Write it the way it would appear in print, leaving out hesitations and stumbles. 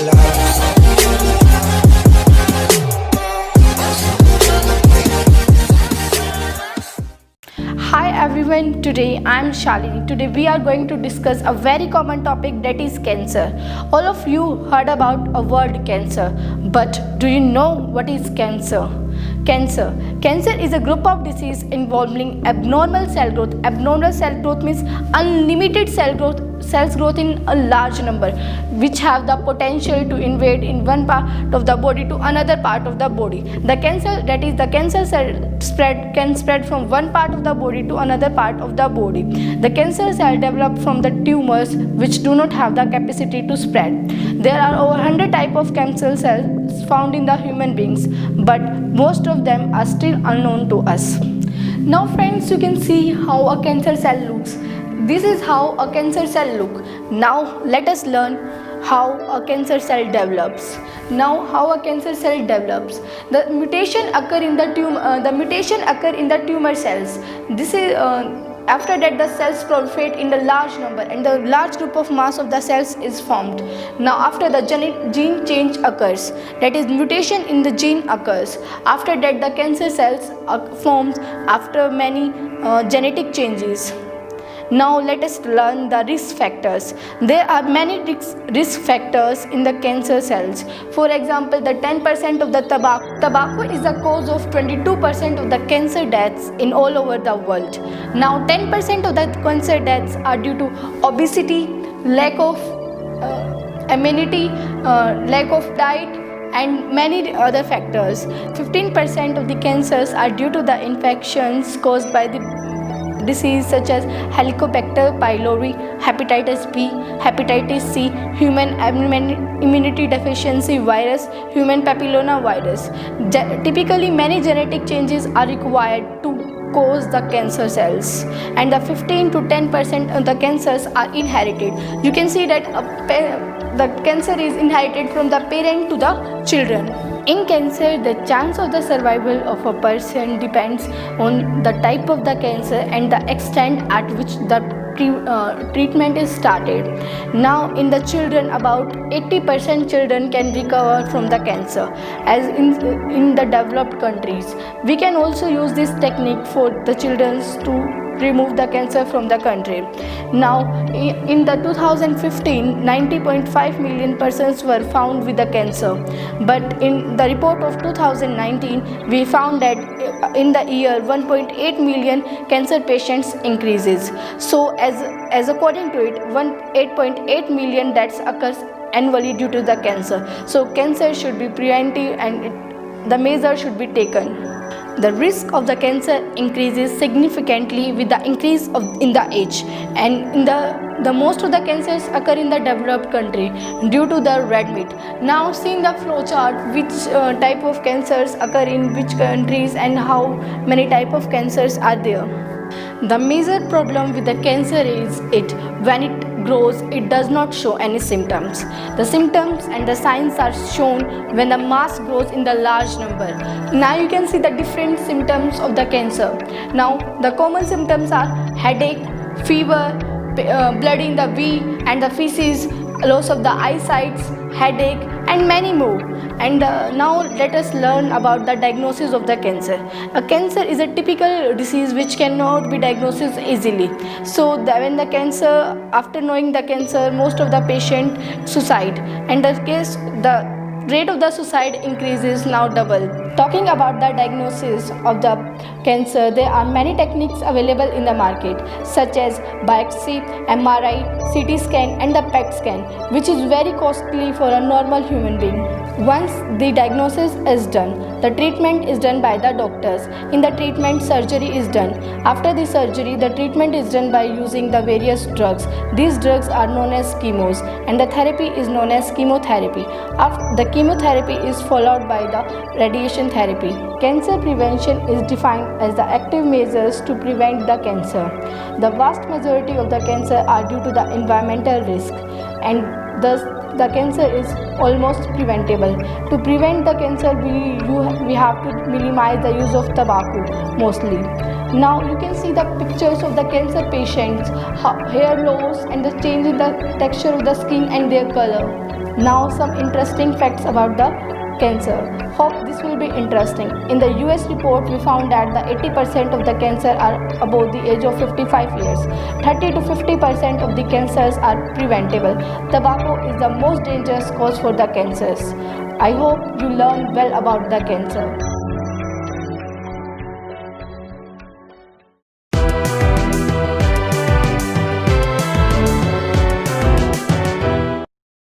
Hi everyone, today I am Shalini. Today we are going to discuss a very common topic, that is cancer. All of you heard about a word cancer, but do you know what is cancer? Cancer is a group of disease involving abnormal cell growth. Abnormal cell growth means unlimited cells growth in a large number, which have the potential to invade in one part of the body to another part of the body. The cancer cell can spread from one part of the body to another part of the body. The cancer cell develop from the tumors which do not have the capacity to spread. There are over 100 types of cancer cells found in the human beings, but most of them are still unknown to us. Now friends, you can see how a cancer cell looks. This is how a cancer cell looks. Now let us learn how a cancer cell develops. The mutation occur in the tumor cells. After that, the cells proliferate in the large number and the large group of mass of the cells is formed. Now after the gene change occurs, that is mutation in the gene occurs. After that, the cancer cells are formed after many genetic changes. Now let us learn the risk factors. There are many risk factors in the cancer cells. For example, the 10% of the tobacco is the cause of 22% of the cancer deaths in all over the world. Now 10% of the cancer deaths are due to obesity, lack of immunity, lack of diet, and many other factors. 15% of the cancers are due to the infections caused by the disease such as Helicobacter pylori, hepatitis B, hepatitis C, human immunity deficiency virus, human papilloma virus. Typically, many genetic changes are required to cause the cancer cells, and the 15 to 10% of the cancers are inherited. You can see that the cancer is inherited from the parent to the children. In cancer, the chance of the survival of a person depends on the type of the cancer and the extent at which the treatment is started. Now in the children, about 80% children can recover from the cancer, as in the developed countries. We can also use this technique for the children to remove the cancer from the country. Now in the 2015, 90.5 million persons were found with the cancer, but in the report of 2019 we found that in the year 1.8 million cancer patients increases. So as according to it, 8.8 million deaths occurs annually due to the cancer. So cancer should be preventive and the measure should be taken. The risk of the cancer increases significantly with the increase in the age, and in the most of the cancers occur in the developed country due to the red meat. Now seeing the flowchart, which type of cancers occur in which countries and how many type of cancers are there. The major problem with the cancer is when it grows, it does not show any symptoms. The symptoms and the signs are shown when the mass grows in the large number. Now you can see the different symptoms of the cancer. Now the common symptoms are headache, fever, blood in the wee and the feces, loss of the eyesight, headache, and many more. And now let us learn about the diagnosis of the cancer. A cancer is a typical disease which cannot be diagnosed easily. So when the cancer, after knowing the cancer, most of the patient suicide, and the rate of the suicide increases now double. Talking about the diagnosis of the cancer, there are many techniques available in the market, such as biopsy, MRI, CT scan and the PET scan, which is very costly for a normal human being. Once the diagnosis is done, the treatment is done by the doctors. In the treatment, surgery is done. After the surgery, the treatment is done by using the various drugs. These drugs are known as chemos, and the therapy is known as chemotherapy. After the chemotherapy is followed by the radiation therapy. Cancer prevention is defined as the active measures to prevent the cancer. The vast majority of the cancer are due to the environmental risk, and thus the cancer is almost preventable. To prevent the cancer, we have to minimize the use of tobacco mostly. Now you can see the pictures of the cancer patients, hair loss and the change in the texture of the skin and their color. Now some interesting facts about the cancer. Hope this will be interesting. In the US report, we found that the 80% of the cancer are above the age of 55 years. 30 to 50% of the cancers are preventable. Tobacco is the most dangerous cause for the cancers. I hope you learn well about the cancer.